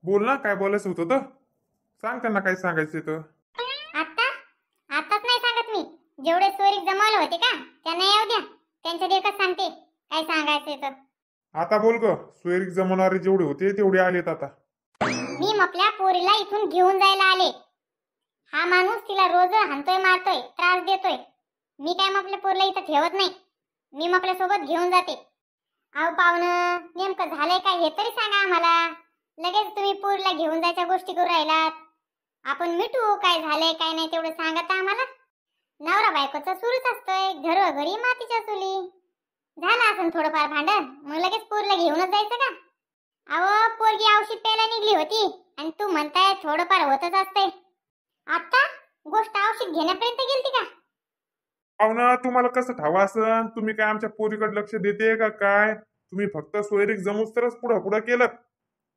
बोल ना, काय बोलायचं होतं तर सांग त्यांना, काय सांगायचं तर. आता आताच नाही सांगत मी. जेवढे सोयरीक जमावले होते का त्यांना येऊ द्या, त्यांच्या देखत सांगते काय सांगायचे तर. आता बोल ग. सोयरीक जमवणारे जेवढे होते तेवढे आलेत आता. मी आपल्या पोरीला इथून घेऊन जायला आले. हा माणूस तिला रोज हाणतोय, मारतोय, त्रास देतोय. मी काय आपल्या पोरीला इथं ठेवत नाही. मी आपल्या सोबत घेऊन जाते. अहो पाहुणं, नेमकं झालंय काय हे तरी सांगा आम्हाला. लगेच तुम्ही पोरीला घेऊन जायच्या गोष्टी करू राहिलात. आपण मिटू, काय झालंय काय नाही तेवढं सांगा तर आम्हाला. नवरा बायकोचं सुरूच असतंय, घरोघरी मातीच्या चुली. झालं असं थोडंफार भांडण, मग लगेच पोरीला घेऊनच जायचं का? अहो पोरगी औषध प्यायला निघली होती आणि तू म्हणताय थोडंफार होतच असते. आता गोष्ट औषध घेण्यापर्यंत गेलती का? पाहुणा, तुम्हाला कसं ठावा असन? तुम्ही काय आमच्या पोरीकडे लक्ष देते का काय? तुम्ही फक्त सोयरीक जमूच तरच पुढं पुढं केलं,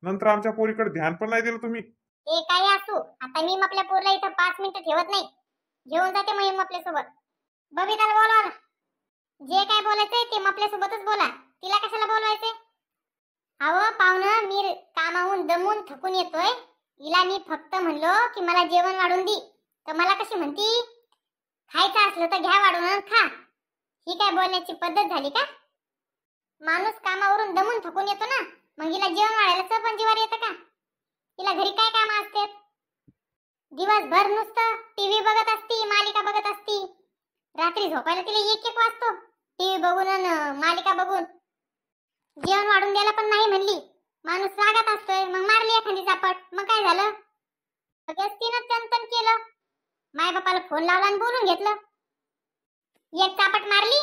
नंतर आमच्या पोरीकडे ध्यान पण नाही दिलं तुम्ही. ते काही असू, आता मी आपल्या पोरीला इथं 5 मिनिटं ठेवत नाही. घेऊन जाते मग आपल्या सोबत. बबिताला बोलवा ना. जे काय बोलायचंय ते आपल्या सोबतच बोला. तिला कशाला बोलवायचंय? अहो पाहुणं, मी कामाहून दमून थकून येतोय. हिला मी फक्त म्हणलो की मला जेवण वाढून दे, तर मला कशी म्हणती खायचं असलं तर घ्या वाढून आणि खा. ही काय बोलण्याची पद्धत झाली का? माणूस कामावरून दमून थकून येतो ना, मग हिला जेवण वाढायला पण जीवावर येतं का? तिला घरी काय काम असतात? दिवसभर नुसतं टीव्ही बघत असती, मालिका बघत असती. रात्री झोपायला तिला एक एक वाजतो टीव्ही बघून आणि मालिका बघून. जेवण वाढून द्यायला पण नाही म्हणली. माणूस रागात असतोय, मग मारली एखादी चापट, मग काय झालं? सगळ्याच तिनं तन केलं. माय बापाला फोन लावला आणि बोलून घेतलं. एक चापट मारली.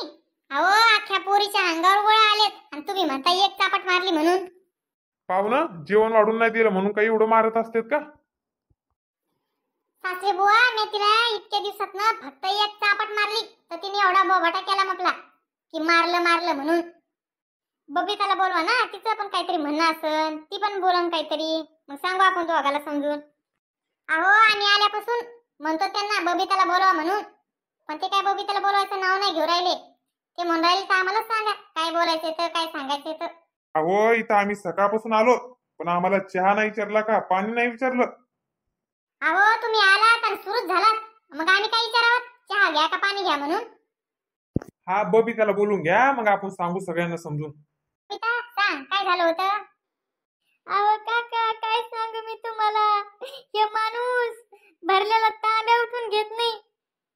अहो अख्ख्या पोरीच्या अंगावर गोळ्या आलेत आणि तुम्ही म्हणता एक चापट मारली म्हणून. पाहुणं, जेवण वाढून नाही दिलं म्हणून काही एवढं मारत असतात का? सासरे बुवा, मी तिला इतक्या दिवसात ना फक्त एक चापट मारली, तर तिने एवढा बोबाटा केला म्हटला की मारलं मारलं म्हणून. बबिताला बोलवा ना, तिचं पण काहीतरी म्हणणं असन, ती पण बोलन काहीतरी, मग सांगू आपण दोघाला समजून. अहो आम्ही आल्यापासून म्हणतो त्यांना बबिताला बोलवा म्हणून, पण ते काय बबिताला बोलवायचं नाव नाही घेऊ राहिले. ते म्हणून राहिले तर आम्हाला सांगा काय बोलायचं तर काय सांगायचं तर. अहो, इथं आम्ही सकाळपासून आलो, पण आम्हाला चहा नाही विचारला का, पाणी नाही विचारलं. अहो तुम्ही आलात आणि सुरूच झालात, मग आम्ही काय विचारावं चहा घ्या का पाणी घ्या म्हणून? हा बबिताला बोलून घ्या, मग आपण सांगू सगळ्यांना समजून. बबिता सांग काय झालं होतं? अहो काका काय सांगू मी तुम्हाला. हे माणूस भरलेला तांब्या उठून घेत नाही.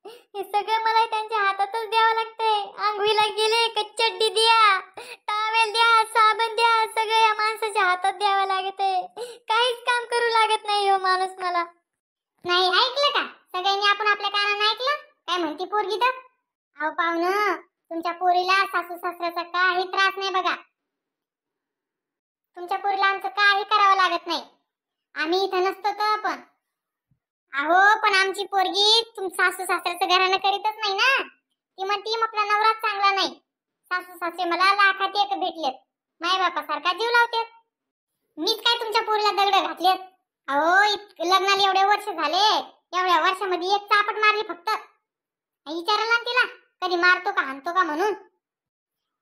हे सगळं मला त्यांच्या हातातच द्यावं लागतंय. आंघोळीला गेले का चड्डी द्या, टॉवेल द्या, साबण द्या, सगळं या माणसाच्या हातात द्यावं लागतंय. काहीच काम करू लागत नाही हो माणूस मला. नाही ऐकलं का? सगळ्यांनी आपण आपल्या कानानं ऐकलं काय म्हणती पोरगी तर. अहो पाहुणं, तुमच्या पोरीला सासू सासऱ्याचा काही त्रास नाही बघा. तुमच्या पोरीला आमचं काही करावं लागत नाही. आम्ही इथं नसतो तर पण. अहो पण आमची पोरगी सासू सासऱ्याचं घराणं करीतच नाही ना. ती म्हणती आपला नवराच चांगला नाही. सासू सासरे मला लाखात एक भेटलेत, माय बापासारखा जीव लावतात. मीच काय तुमच्या पोरीला दगड घातलेत? अहो लग्नाला एवढे वर्ष झाले, एवढ्या वर्षामध्ये एक चापट मारली फक्त. विचारायला तिला कधी मारतो का हाणतो का म्हणून.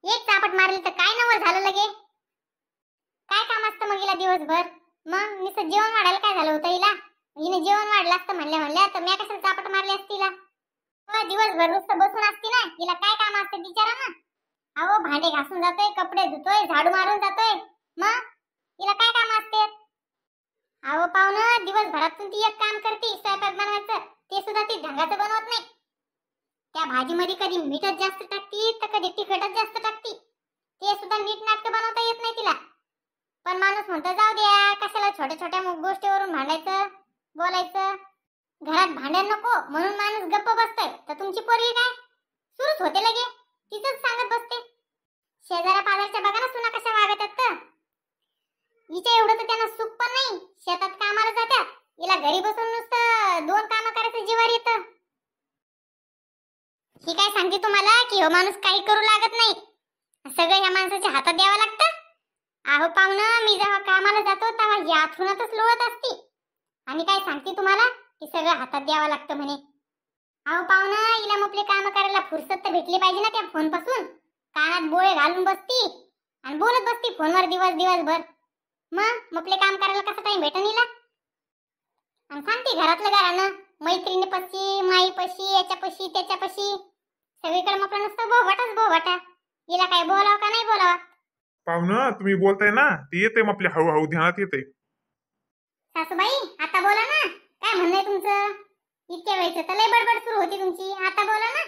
एक चापट मारली तर काय नवं झालं लगे? काय काम असतं मग हिला दिवसभर? मग नुसतं जेवण वाढायला काय झालं होतं हिला? हिने जेवण वाढलं असतं म्हणल्या तर मी कशाला चापट मारली असती हिला? दिवसभर नुसतं बसून असती ना, हिला काय काम असतं विचारा ना. अहो भांडे घासून जातोय, कपडे धुतोय, झाडू मारून जातोय, मग हिला काय काम असते? अहो पाहुणं, दिवसभरातून ती एक काम करते स्वयंपाक बनवायचं, ते सुद्धा ती ढंगाचं बनवत नाही. त्या भाजीमध्ये कधी मीठच जास्त टाकती तर कधी तिखटच जास्त टाकती. ते सुद्धा नीट नाटक बनवता येत नाही तिला. पण माणूस म्हणतो जाऊ द्या, कशाला छोट्या छोट्या गोष्टीवरून भांडायचं बोलायचं. घरात भांडण नको म्हणून माणूस गप्प बसतोय, तर तुमची पोरगी काय सुरूच होते लगे, तिचंच सांगत बसते. शेजारा पाजारच्या बघा ना सुना कशा वागत आहेत. हिच्या एवढं तर त्यांना सुख पण नाही, शेतात कामाला जातात, हिला घरी बसून नुसतं 2 कामं करायचं जीवावर येतं. ही काय सांगते तुम्हाला की हो माणूस काही करू लागत नाही, सगळं ह्या माणसाच्या हातात द्यावं लागतं. अहो पाहुणं, मी जेव्हा कामाला जातो तेव्हा ही आथरूनच लोळत असती आणि काय सांगते तुम्हाला की सगळं हातात द्यावं लागतं म्हणे. अहो पाहुणं, हिला आपले काम करायला फुरसत तर भेटली पाहिजे ना त्या फोन पासून. कानात बोळे घालून बसती आणि बोलत बसती फोनवर दिवसभर. मग आपले काम करायला कसा टाइम भेटन हिला? आणि सांगते घरातलं घरानं मैत्रिणीपाशी माईपाशी याच्यापाशी त्याच्यापाशी सगळीकडे मग नुसतं बोभाटाच बोभाटा. हिला काय बोलावं का नाही बोलावं? पाहुणं तुम्ही बोलताय ना ते येते मग आपल्या हळूहळू ध्यानात येते. सासूबाई आता बोला ना, काय म्हणणं आहे तुमचं? इतक्या वेळचं तर लय बडबड सुरू होती तुमची, आता बोला ना.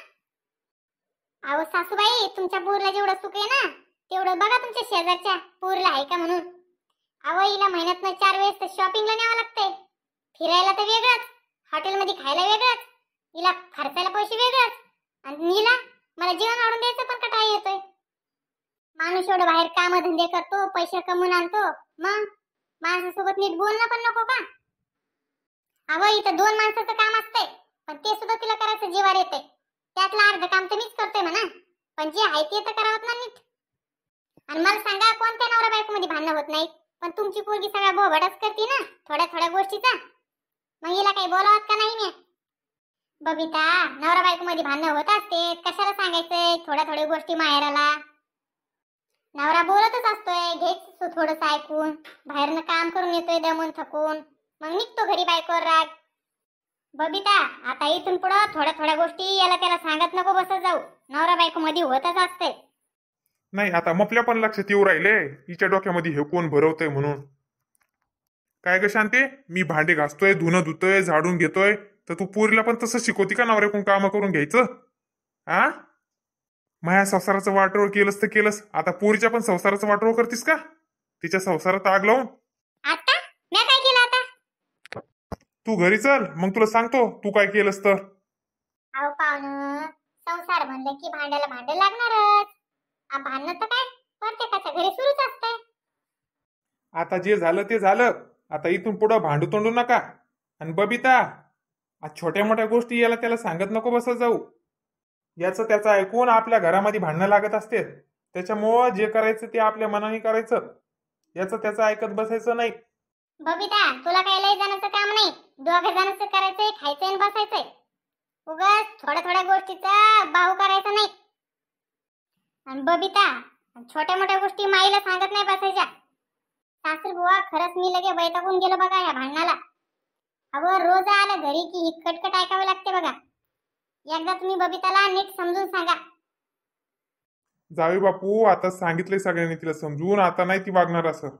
अहो सासूबाई, तुमच्या पोरला जेवढं सुख आहे ना तेवढं बघा तुमच्या शेजारच्या पोरला आहे का म्हणून. अहो हिला महिन्यातनं 4 वेळेस तर शॉपिंगला न्यावं लागतंय, फिरायला तर वेगळंच, हॉटेलमध्ये खायला वेगळंच, हिला खर्चायला पैसे वेगळंच, आणि हिला मला जेवण आणून द्यायचं पण कटाळा येतोय. माणूस एवढं बाहेर काम धंदे करतो, पैसे कमवून आणतो, मग माणसासोबत नीट बोलणं पण नको का? अहो इथं 2 माणसाचं काम असतंय, पण ते सुद्धा तिला करायचं जीवावर येते. त्यातलं अर्ध काम तर मीच करतोय म्हणा, पण जे आहे ते तर करावं ना नीट. आणि मला सांगा, कोणत्या नवरा बायको मध्ये भांडणं होत नाही, पण तुमची पोरगी सगळ्या बोभाटाच करते ना थोड्या थोड्या गोष्टीचा. मग हिला काही बोलावत का नाही मी? बबिता, नवरा बायको मध्ये भांडणं होत असते, कशाला सांगायचंय थोड्या थोड्या गोष्टी माहेराला? नवरा बोलतच असतोय, घ्यायचं थोडंसं ऐकून, बाहेरनं काम करून येतोय दमून थकून, मग निघतो घरी बायकोवर राग. बबिता, आता इथून पुढं थोड्या थोड्या गोष्टी याला त्याला सांगत नको बसत जाऊ, नवरा बायको मध्ये होतच असते. नाही आता मपल्या पण लक्षात येऊ राहिले हिच्या डोक्यामध्ये हे कोण भरवतंय म्हणून. काय ग शांती, मी भांडे घासतोय, धुणं धुतोय, झाडून घेतोय, तर तू पोरीला पण तसं शिकवती का नवऱ्याकडून काम करून घ्यायचं? हा, माझ्या संसाराचं वाटोळ केलंस तर केलंस, आता पोरीच्या पण संसाराचं वाटोळ करतीस का? तिच्या संसारात आग लावून. आता मी काय केलं आता? तू घरी चल, मग तुला सांगतो तू काय केलंस तर. अहो पाहुणं, संसार म्हणलं की भांड्याला भांडं लागणारच. भांडणं तर काय प्रत्येकाच्या घरी सुरूच असतंय. आता जे झालं ते झालं, आता इथून पुढं भांडू तोंडू नका. आणि बबिता, आज छोट्या मोठ्या गोष्टी याला त्याला सांगत नको बसत जाऊ. याचं त्याचं ऐकून आपल्या घरामध्ये भांडणं लागत असते, त्याच्यामुळं जे करायचं ते आपल्या मनाने करायचं, याचं त्याचं ऐकत बसायचं नाही. बबिता, तुला काही लय जाण्याचं काम नाही, 2 जणांचं करायचंय, खायचंय आणि बसायचंय. उगाच थोड्या थोड्या गोष्टीचा बाहू करायचा नाही. आणि बबिता, छोट्या मोठ्या गोष्टी माईला सांगत नाही बसायच्या. सासर बुवा, खरंच मी लगे वैतागून गेलो बघा या भांडणाला. अहो रोज आलं घरी की ही कटकट ऐकावं लागते बघा. एकदा तुम्ही बबिताला नीट समजून सांगा. जावे बापू, आता सांगितलंय सगळ्यांनी तिला समजून, आता नाही ती वागणार असं.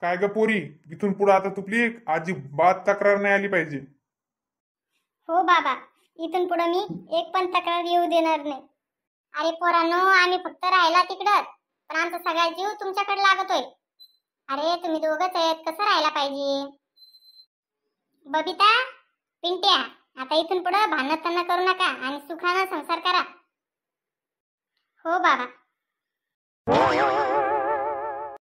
काय ग पोरी, इथून पुढे आता तुपली अजिबात तक्रार नाही आली पाहिजे. हो बाबा, इथून पुढे मी एक पण तक्रार येऊ देणार नाही. अरे पोरांनो, आम्ही फक्त राहिला तिकडच, पण आमचा सगळा जीव तुमच्याकडे लागतोय. अरे तुम्ही दोघंच आहेत, कसं राहायला पाहिजे? बबिता, पिंट्या, आता इथून पुढे भांडण करू नका आणि सुखानं संसार करा. हो बाबा.